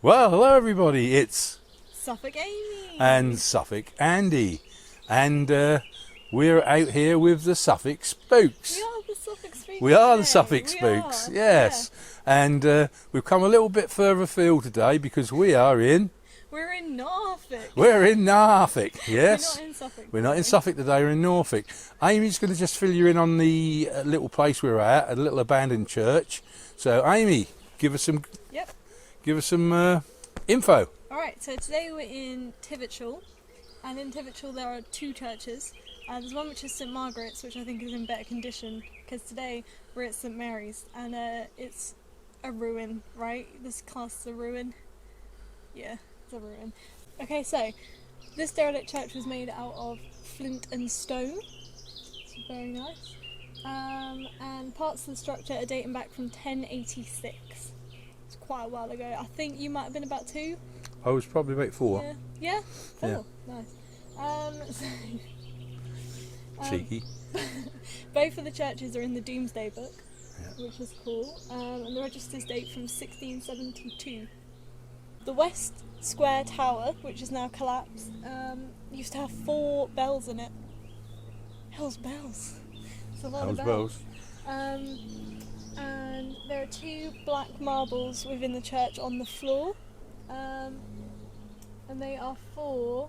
Well, hello everybody, it's Suffolk Amy and Suffolk Andy, and we're out here with the Suffolk Spooks. We are the Suffolk Spooks. We are the today. Suffolk We Spooks, are, yes. yeah. And we've come a little bit further afield today because we're in Norfolk. We're in Norfolk, yes. We're not in Suffolk. We're not in Suffolk today, we're in Norfolk. Amy's going to just fill you in on the little place we're at, a little abandoned church. So Amy, give us some info. Alright, so today we're in Tivetshall, and in Tivetshall there are two churches. There's one which is St Margaret's, which I think is in better condition, because today we're at St Mary's, and it's a ruin, right? This class is a ruin. Yeah, it's a ruin. Okay, so this derelict church was made out of flint and stone. It's very nice. And parts of the structure are dating back from 1086. It's quite a while ago. I think you might have been about 2. I was probably about 4. Yeah? 4. Yeah. Nice. Cheeky. Both of the churches are in the Domesday Book, Yeah. which is cool, and the registers date from 1672. The West Square Tower, which is now collapsed, used to have 4 bells in it. Hell's bells. It's a lot of bells. And there are 2 black marbles within the church on the floor, and they are for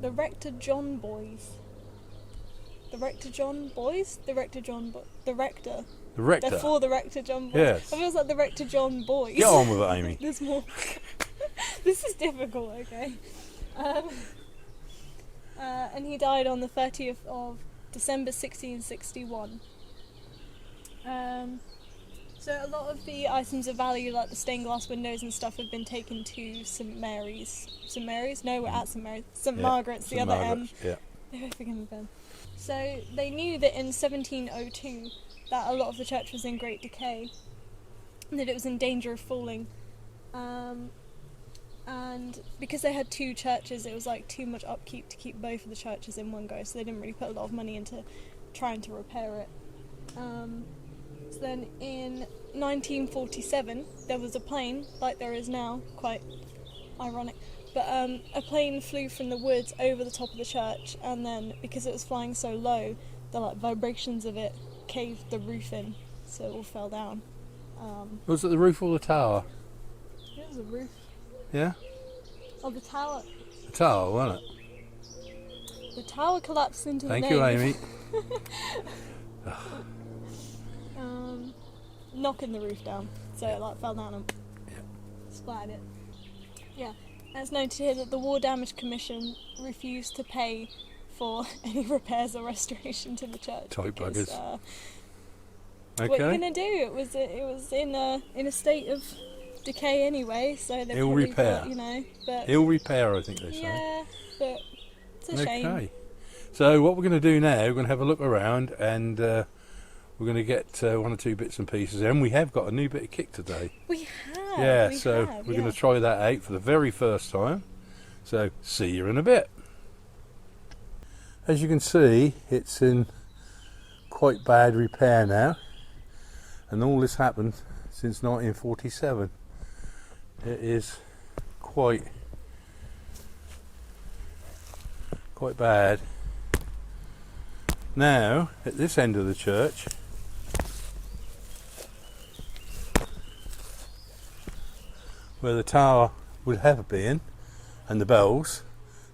the Rector John boys. The Rector John boys? The Rector John the Rector. The Rector. They're for the Rector John boys. Yes. I feels like the Rector John boys. Get on with it, Amy. There's more. This is difficult, okay. And he died on the 30th of December 1661. So a lot of the items of value, like the stained glass windows and stuff, have been taken to St Mary's. St Mary's? No, we're at St Mary's. St Margaret's, the other M. Yeah. They both begin with M. So they knew that in 1702 that a lot of the church was in great decay, and that it was in danger of falling. And because they had 2 churches, it was like too much upkeep to keep both of the churches in one go, so they didn't really put a lot of money into trying to repair it. So then in 1947 there was a plane, like there is now, quite ironic, but a plane flew from the woods over the top of the church, and then because it was flying so low, the vibrations of it caved the roof in, so it all fell down. Was it the roof or the tower? It was a roof. Yeah? Oh, the tower. The tower, wasn't it? The tower collapsed into Thank the you, nave. Amy. Knocking the roof down, so it fell down and splattered it. Yeah, and it's noted here that the War Damage Commission refused to pay for any repairs or restoration to the church. Tight because, buggers. Okay. What are you gonna do? It was in a state of decay anyway, so they Ill probably repair. got, but Ill repair, I think they say. yeah, but it's a shame. Okay. So what we're going to do now, we're going to have a look around, and we're going to get 1 or 2 bits and pieces, and we have got a new bit of kit today. We have. Yeah, so we're going to try that out for the very first time. So see you in a bit. As you can see, it's in quite bad repair now, and all this happened since 1947. It is quite bad. Now, at this end of the church, where the tower would have been, and the bells,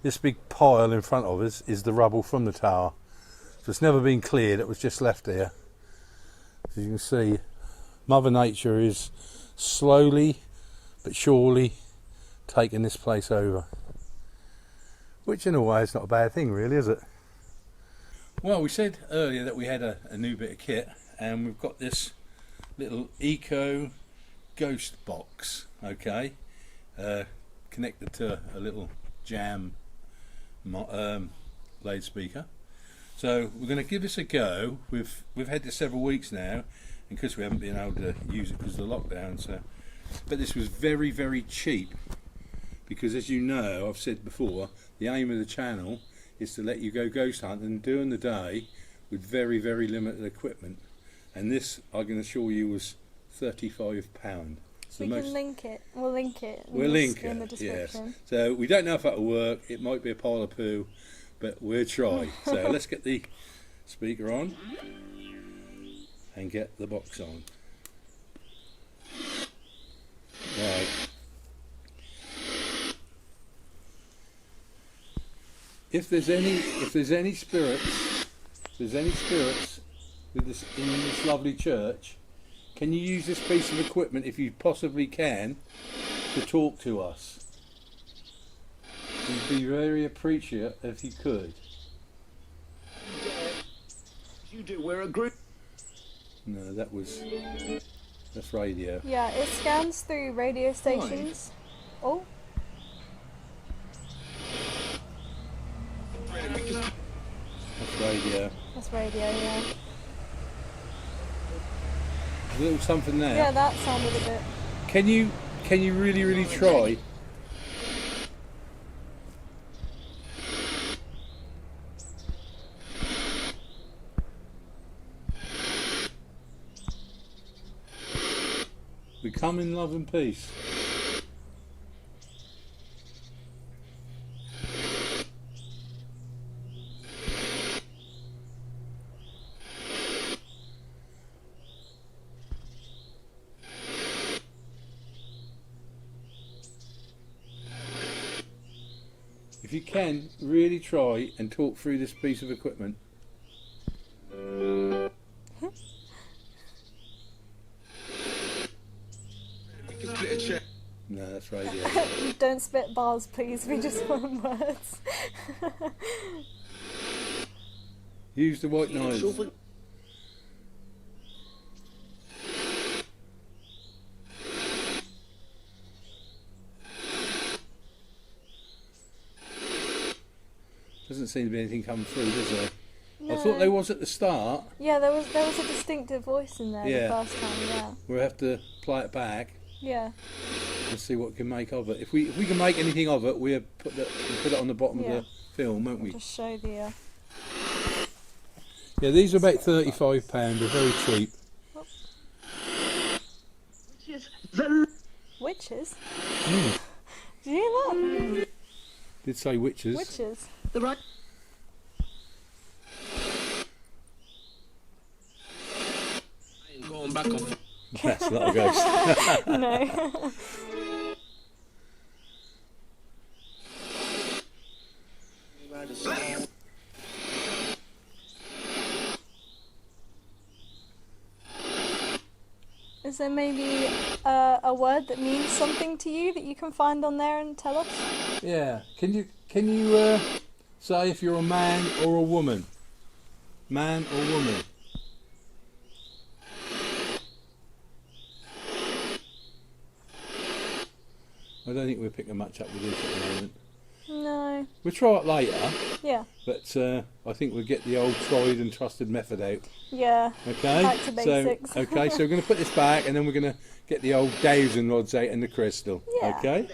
this big pile in front of us is the rubble from the tower. So it's never been cleared, it was just left there. As you can see, Mother Nature is slowly but surely taking this place over. Which in a way is not a bad thing really, is it? Well, we said earlier that we had a new bit of kit, and we've got this little eco ghost box, okay, connected to a little jam loudspeaker. So we're going to give this a go. We've had this several weeks now, and because we haven't been able to use it because of the lockdown. So, but this was very, very cheap, because as you know, I've said before, the aim of the channel is to let you go ghost hunting during the day with very, very limited equipment, and this I can assure you was £35. We can link it. We'll link it. We'll link in it. the description. Yes. So we don't know if that'll work. It might be a pile of poo, but we'll try. So let's get the speaker on and get the box on. Right. If there's any spirits with this in this lovely church, can you use this piece of equipment, if you possibly can, to talk to us? We'd be very appreciative if you could. You do. We're a group. No, that's radio. Yeah, it scans through radio stations. Oh. That's radio. That's radio, yeah. A little something there. Yeah, that sounded a bit. Can you really try? We come in love and peace. If you can, really try and talk through this piece of equipment. No, that's radio. Don't spit bars, please. We just want words. Use the white noise. Doesn't seem to be anything coming through, does there? No. I thought there was at the start. Yeah, there was a distinctive voice in there the first time. Yeah. We'll have to play it back. Yeah. And see what we can make of it. If we can make anything of it, we'll put it on the bottom of the film, won't we? Just show the. Yeah, these are about £35. They're very cheap. Witches? Mm. Did you hear that? Did say witches. Witches. The right. I ain't going back on. That's not a ghost. No. Is there maybe a word that means something to you that you can find on there and tell us? Yeah. Can you say if you're a man or a woman? Man or woman? I don't think we're picking much up with this at the moment. No. We'll try it later. Yeah. But I think we'll get the old tried and trusted method out. Yeah. Okay. Back to basics. So we're going to put this back, and then we're going to get the old dowsing rods out and the crystal. Yeah. Okay.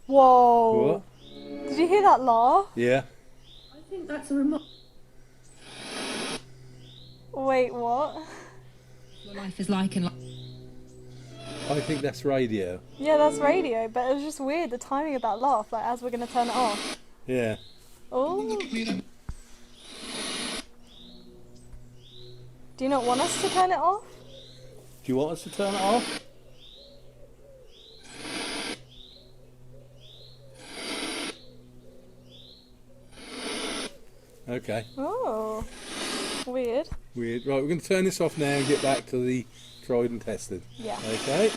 Whoa. What? Did you hear that laugh? Yeah. I think that's a remark. Wait, what? Your life is like in. I think that's radio. Yeah, that's radio, but it was just weird, the timing of that laugh, like as we're going to turn it off. Yeah. Oh. Do you not want us to turn it off? Do you want us to turn it off? Okay. Oh. Weird. Weird. Right, we're going to turn this off now and get back to the tried and tested. Yeah. Okay.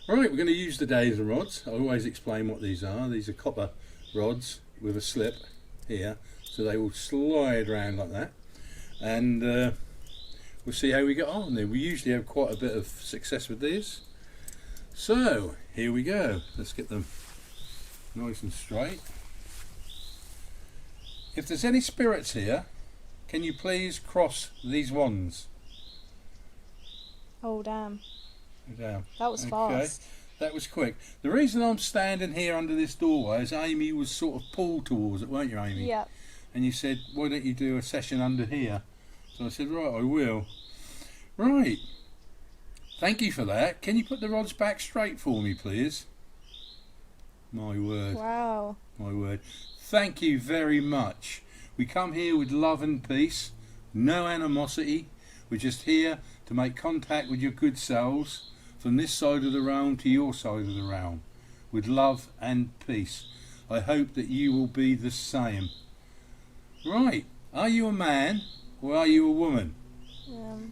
Right, we're going to use the dowsing rods. I always explain what these are. These are copper rods with a slip here, so they will slide around like that. And we'll see how we get on. We usually have quite a bit of success with these. So, here we go. Let's get them nice and straight. If there's any spirits here, can you please cross these wands? Oh, damn. Down. That was fast. That was quick. The reason I'm standing here under this doorway is Amy was sort of pulled towards it, weren't you, Amy? Yeah. And you said, why don't you do a session under here? So I said, right, I will. Right. Thank you for that. Can you put the rods back straight for me, please? My word. Wow. My word. Thank you very much. We come here with love and peace, no animosity. We're just here to make contact with your good selves from this side of the realm to your side of the realm with love and peace. I hope that you will be the same. Right. Are you a man or are you a woman?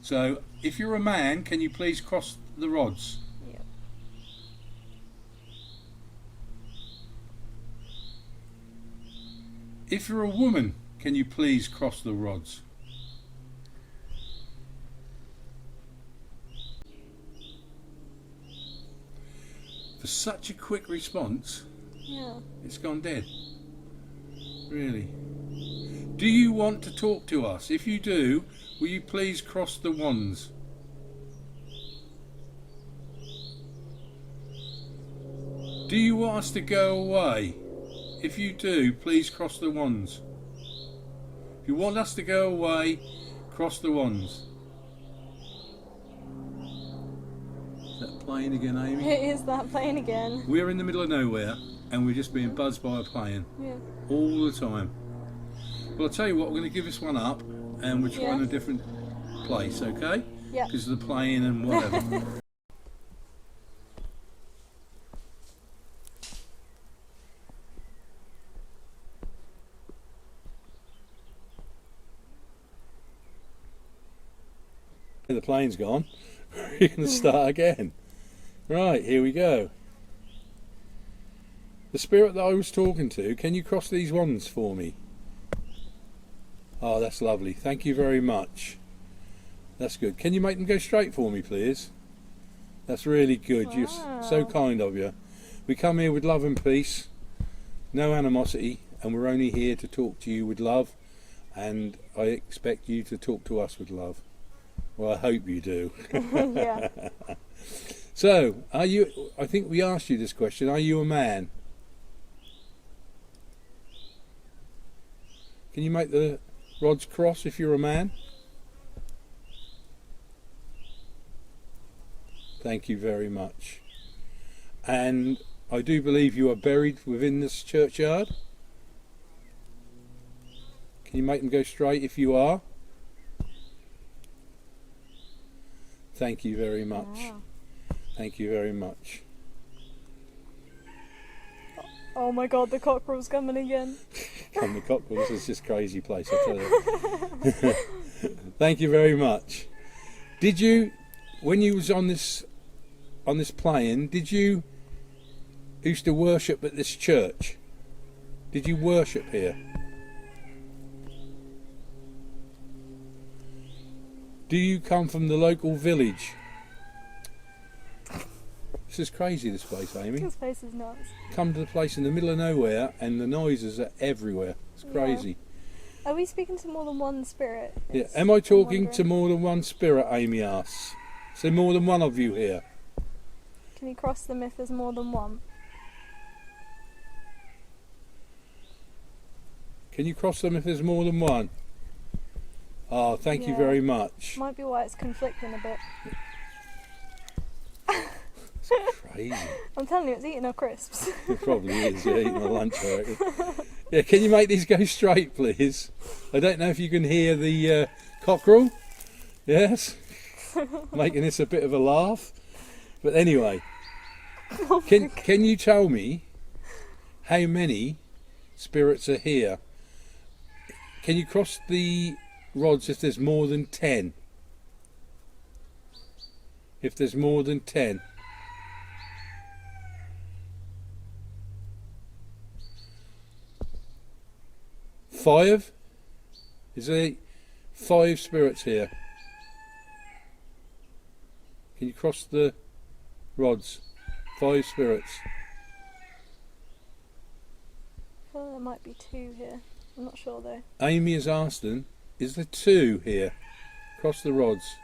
So if you're a man, can you please cross the rods? Yep. If you're a woman, can you please cross the rods? For such a quick response, Yeah. it's gone dead. Really. Do you want to talk to us? If you do, will you please cross the wands? Do you want us to go away? If you do, please cross the wands. If you want us to go away, cross the wands. Is that plane again, Amy? It is that plane again. We're in the middle of nowhere and we're just being buzzed by a plane Yeah. all the time. Well, I'll tell you what, we're going to give this one up and we're trying Yeah. a different place, okay? Yeah. Because of the plane and whatever. The plane's gone. We're going to start again. Right, here we go. The spirit that I was talking to, can you cross these wands for me? Oh, that's lovely. Thank you very much. That's good. Can you make them go straight for me, please? That's really good. You're so kind of you. We come here with love and peace, no animosity, and we're only here to talk to you with love, and I expect you to talk to us with love. Well, I hope you do. Yeah. So, are you, I think we asked you this question, are you a man? Can you make the rods cross if you're a man? Thank you very much. And I do believe you are buried within this churchyard. Can you make them go straight if you are? Thank you very much. Wow. Thank you very much. Oh my god, the cockerel's coming again. Come the cockerel, this is just a crazy place, I tell you. Thank you very much. Did you, when you was on this plane, did you used to worship at this church? Did you worship here? Do you come from the local village? This is crazy, this place, Amy. This place is nuts. Come to the place in the middle of nowhere and the noises are everywhere. It's crazy. Are we speaking to more than one spirit? Yeah. It's- Am I I'm talking to wondering. more than one spirit, Amy asks? So more than one of you here. Can you cross them if there's more than one? Can you cross them if there's more than one? Oh, thank you Yeah. very much. Might be why it's conflicting a bit. Crazy. I'm telling you, it's eating our crisps. It probably is. You're eating my lunch, I reckon. Yeah, can you make these go straight, please? I don't know if you can hear the cockerel. Yes? Making this a bit of a laugh. But anyway, can you tell me how many spirits are here? Can you cross the rods if there's more than 10? If there's more than 10. Five? Is there 5 spirits here? Can you cross the rods? 5 spirits. I feel there might be 2 here. I'm not sure though. Amy has asked them, is there 2 here? Cross the rods.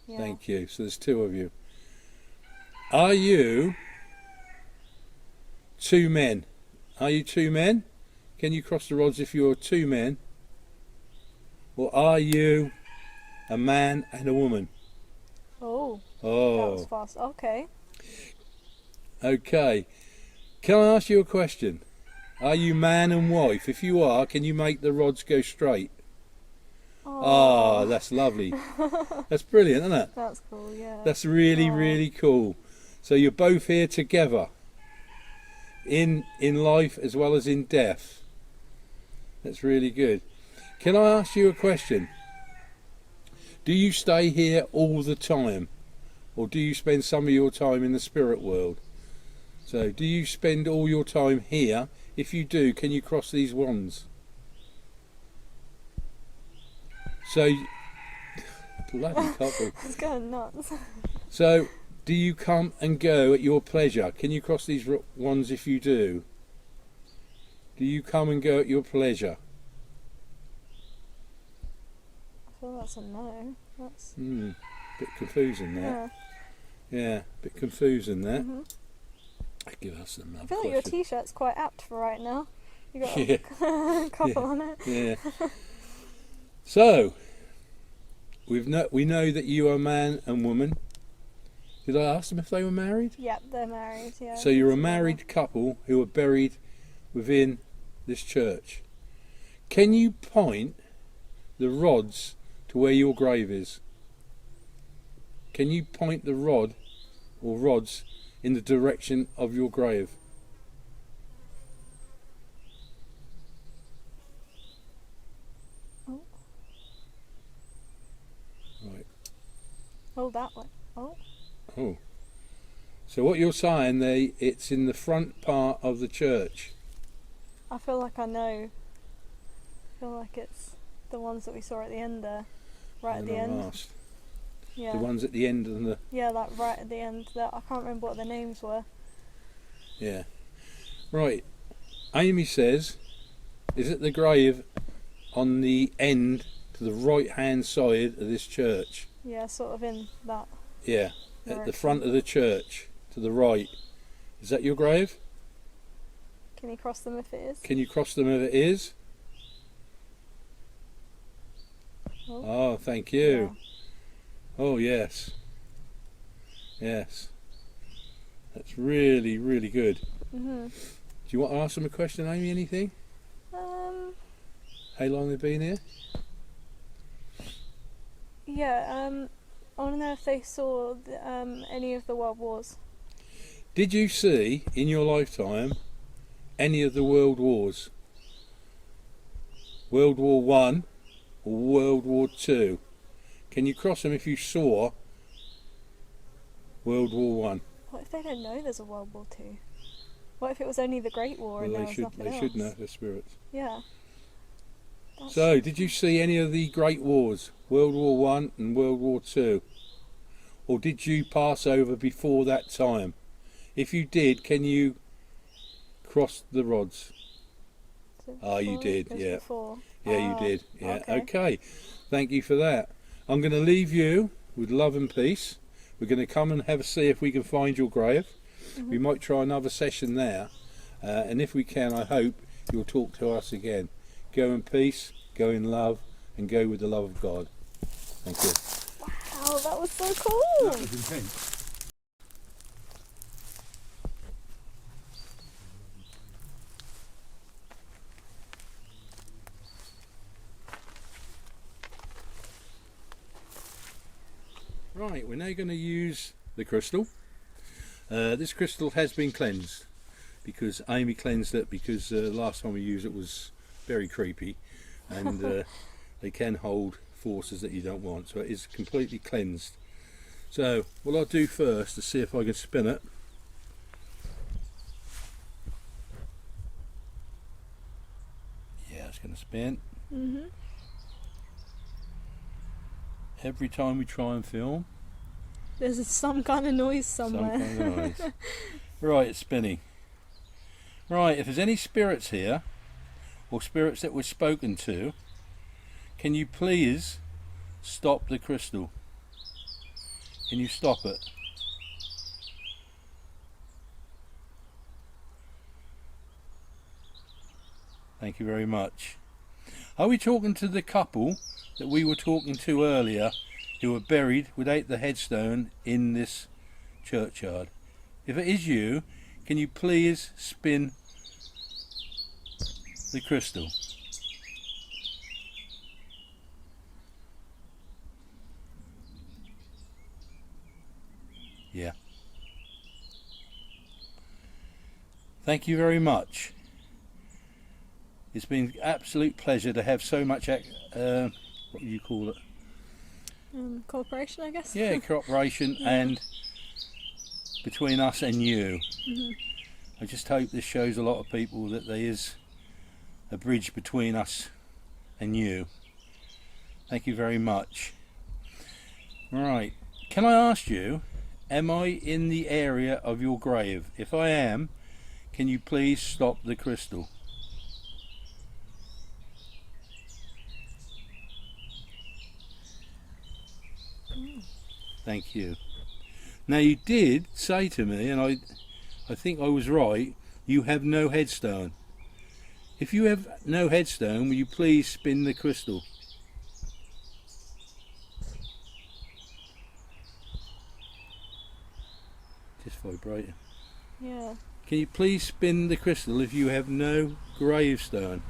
Yeah. Thank you. So there's 2 of you. Are you two men? Are you two men? Can you cross the rods if you're two men? Or are you a man and a woman? Oh. That was Oh, fast. Okay. okay. Can I ask you a question? Are you man and wife? If you are, can you make the rods go straight? Ah, that's lovely. That's brilliant, isn't it? That's cool, yeah. That's really, Aw. really cool. So you're both here together, in life as well as in death. That's really good. Can I ask you a question? Do you stay here all the time, or do you spend some of your time in the spirit world? So, do you spend all your time here? If you do, can you cross these wands? So, bloody couple. It's going nuts. So, do you come and go at your pleasure? Can you cross these wands if you do? Do you come and go at your pleasure? I feel that's a no. That's Bit confusing that. Yeah, bit confusing that. Give us another I feel like question. your t-shirt's quite apt for right now. You got Yeah. a couple on it. Yeah. So, we know that you are man and woman. Did I ask them if they were married? Yep, they're married, yeah. So you're a together. married couple who are buried within this church. Can you point the rods to where your grave is? Can you point the rod or rods in the direction of your grave? Oh. Right. Oh, that one. Oh. Oh. So what you're saying, it's in the front part of the church. I feel like I know. I feel like it's the ones that we saw at the end there. Right at the And end. I've asked. Yeah. The ones at the end of the... Yeah, like right at the end. That I can't remember what the names were. Yeah. Right. Amy says, is it the grave on the end to the right hand side of this church? Yeah, sort of in that. Yeah. At the direction. front of the church to the right. Is that your grave? Can you cross them if it is? Can you cross them if it is? Oh. Oh, thank you. Oh, yes. Yes. That's really, really good. Mhm. Do you want to ask them a question, Amy? Anything? How long they've been here? Yeah. I want to know if they saw any of the World Wars. Did you see in your lifetime any of the World Wars? World War One or World War Two? Can you cross them if you saw World War One? What if they don't know there's a World War Two? What if it was only the Great War and there was nothing else? They should know, the spirits. Yeah. So, did you see any of the Great Wars, World War One and World War Two, or did you pass over before that time? If you did, can you cross the rods? Oh, you did, yeah. Before. Yeah, you did. Yeah, okay. okay. Thank you for that. I'm going to leave you with love and peace. We're going to come and have a see if we can find your grave. We might try another session there, and if we can, I hope you'll talk to us again. Go in peace, go in love, and go with the love of God. Thank you. Wow, that was so cool. That was intense. Right, we're now going to use the crystal. This crystal has been cleansed because Amy cleansed it because last time we used it was very creepy, and they can hold forces that you don't want, so it is completely cleansed. So what I'll do first to see if I can spin it. Yeah, it's going to spin. Every time we try and film, There's some kind of noise somewhere. some kind of noise. Right, it's spinning. Right, if there's any spirits here, or spirits that were spoken to, can you please stop the crystal? Can you stop it? Thank you very much. Are we talking to the couple that we were talking to earlier who were buried without the headstone in this churchyard? If it is you, can you please spin the crystal? Yeah. Thank you very much. It's been an absolute pleasure to have so much, what do you call it? Cooperation, I guess. Yeah, cooperation and between us and you. I just hope this shows a lot of people that there is a bridge between us and you. Thank you very much. Right, can I ask you, am I in the area of your grave? If I am, can you please stop the crystal? Thank you. Now you did say to me, and I think I was right, you have no headstone. If you have no headstone, will you please spin the crystal? Just vibrating. Yeah. Can you please spin the crystal if you have no gravestone?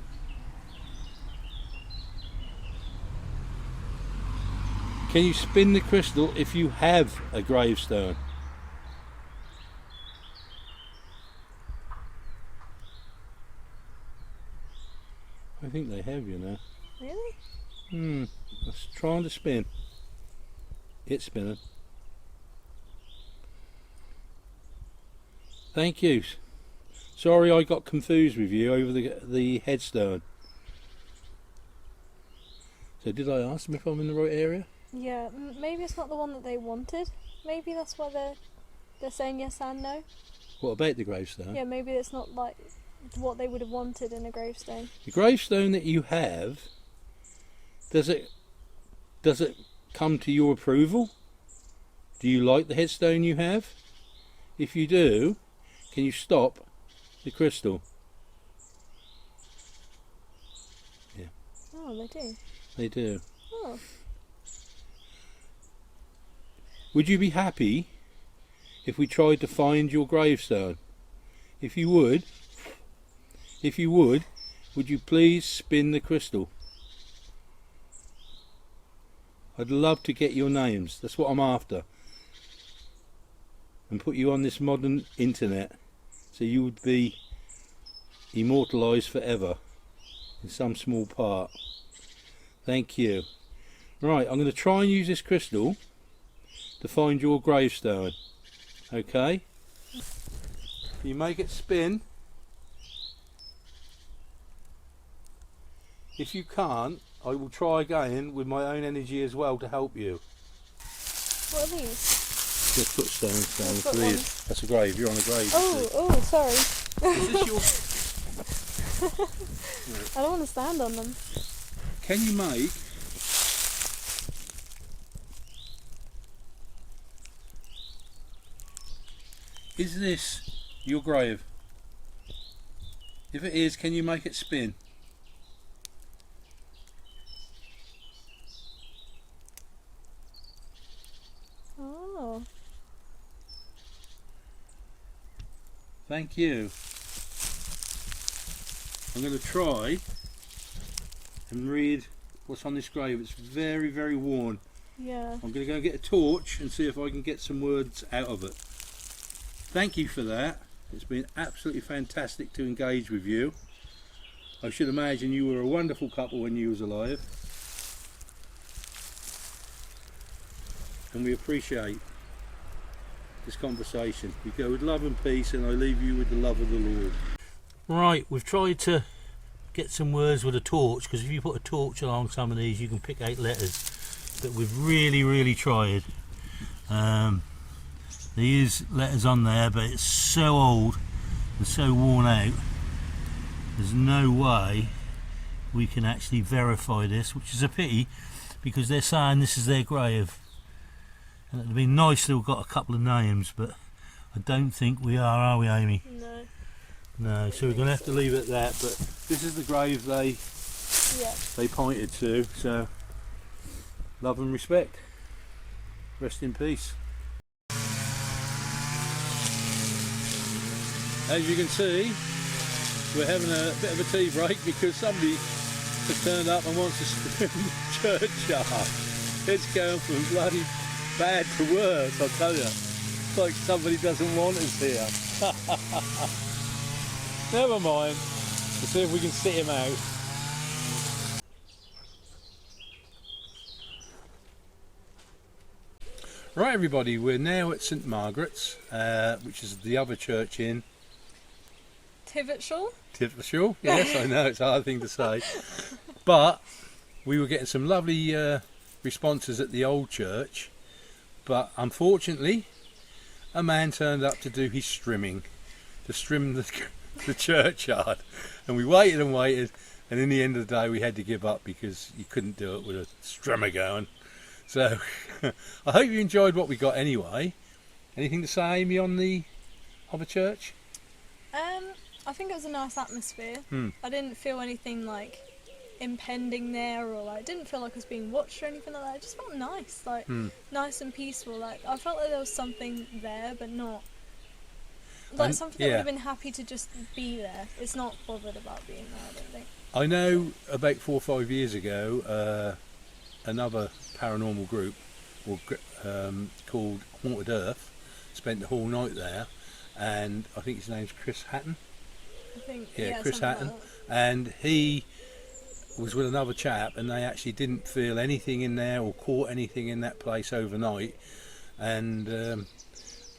Can you spin the crystal if you have a gravestone? I think they have, you know. Really? It's trying to spin. It's spinning. Thank you. Sorry I got confused with you over the headstone. So did I ask them if I'm in the right area? Yeah, maybe it's not the one that they wanted. Maybe that's why they're saying yes and no. What about the gravestone? Yeah, maybe it's not like what they would have wanted in a gravestone. The gravestone that you have, does it come to your approval? Do you like the headstone you have? If you do, can you stop the crystal? Yeah. Oh, they do. They do. Oh. Would you be happy if we tried to find your gravestone? If you would, would you please spin the crystal? I'd love to get your names. That's what I'm after. And put you on this modern internet so you would be immortalised forever in some small part. Thank you. Right, I'm going to try and use this crystal to find your gravestone. Okay? Can you make it spin? If you can't, I will try again with my own energy as well to help you. What are these? Just put stones down, I've got please. one. That's a grave. You're on a grave. Oh, sorry. Is this your... I don't want to stand on them. Can you make... Is this your grave? If it is, can you make it spin? Oh. Thank you. I'm going to try and read what's on this grave. It's very, very worn. Yeah. I'm going to go get a torch and see if I can get some words out of it. Thank you for that. It's been absolutely fantastic to engage with you. I should imagine you were a wonderful couple when you was alive. And we appreciate this conversation. We go with love and peace, and I leave you with the love of the Lord. Right, we've tried to get some words with a torch, because if you put a torch along some of these you can pick out letters, but we've really tried. There is letters on there, but it's so old and so worn out, there's no way we can actually verify this, which is a pity, because they're saying this is their grave. And it'd be nice to have got a couple of names, but I don't think we are we, Amy? No. No, so we're going to have to leave it at that, but this is the grave they pointed to, so love and respect. Rest in peace. As you can see, we're having a bit of a tea break because somebody has turned up and wants to swim the churchyard. It's going from bloody bad to worse, I'll tell you. It's like somebody doesn't want us here. Never mind. Let's see if we can sit him out. Right everybody, we're now at St Margaret's, which is the other church in Tivetshall? Tivetshall, yes, I know, it's a hard thing to say. But we were getting some lovely responses at the old church, but unfortunately a man turned up to do his strimming, to trim the churchyard, and we waited and waited, and in the end of the day we had to give up because you couldn't do it with a strimmer going. So I hope you enjoyed what we got anyway. Anything to say, Amy, on the other church? I think it was a nice atmosphere. I didn't feel anything like impending there, or like didn't feel like I was being watched or anything like that. It just felt nice, like nice and peaceful. Like I felt like there was something there, but not like something that would have been happy to just be there. It's not bothered about being there, I don't think. I know about 4 or 5 years ago, another paranormal group called Haunted Earth spent the whole night there, and I think his name's Chris Hatton. I think, Chris Hatton, like and he was with another chap, and they actually didn't feel anything in there or caught anything in that place overnight. And the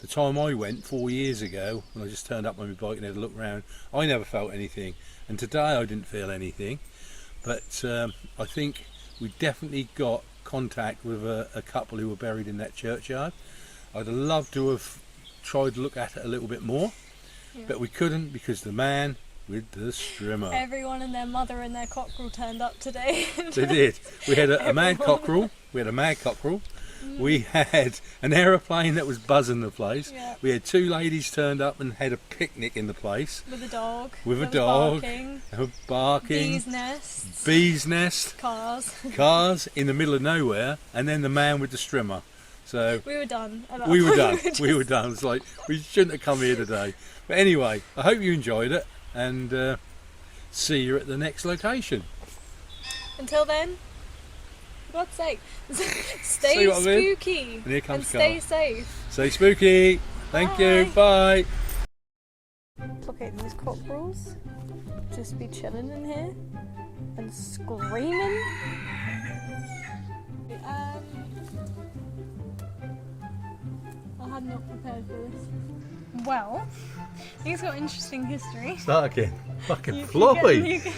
time I went 4 years ago, when I just turned up on my bike and had a look around, I never felt anything, and today I didn't feel anything. But I think we definitely got contact with a couple who were buried in that churchyard. I'd have loved to have tried to look at it a little bit more, but we couldn't because the man with the strimmer. Everyone and their mother and their cockerel turned up today. They did. We had a mad cockerel. We had a mad cockerel. We had an aeroplane that was buzzing the place. Yeah. We had 2 ladies turned up and had a picnic in the place. With a dog. With a that dog. was Barking. Bees' nests. Bees' nest. Cars. Cars in the middle of nowhere, and then the man with the strimmer. So We were done. we were done. We were done. It's like we shouldn't have come here today. But anyway, I hope you enjoyed it, and see you at the next location. Until then, for God's sake, See stay what I mean? spooky And here comes and stay Carl. safe. Stay spooky. Thank you. Bye. Okay, these cockerels just be chilling in here and screaming. I had not prepared for this. Well, I think it's got interesting history. Start again. Fucking You floppy. can-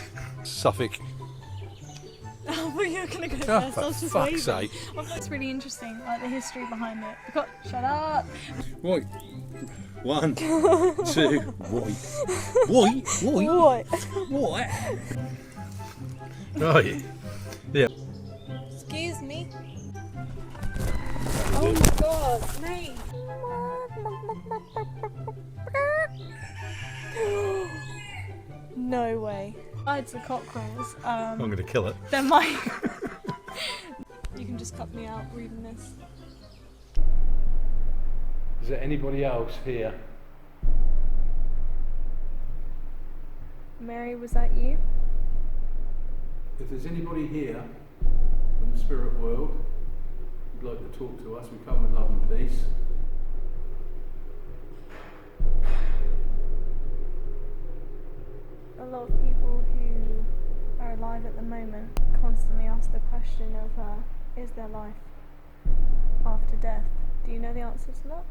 Suffolk. Oh, but you're gonna go Oh, first. I for was just fuck's waving. sake. I thought it's really interesting, like the history behind it. Shut up. Right. 1, 2. White. What? What? Right. Yeah. Excuse me. Oh my God, mate. No way. Besides the cockerels, I'm going to kill it. there might. You can just cut me out reading this. Is there anybody else here? Mary, was that you? If there's anybody here from the spirit world who'd like to talk to us, we come with love and peace. A lot of people who are alive at the moment constantly ask the question of, is there life after death? Do you know the answer to that?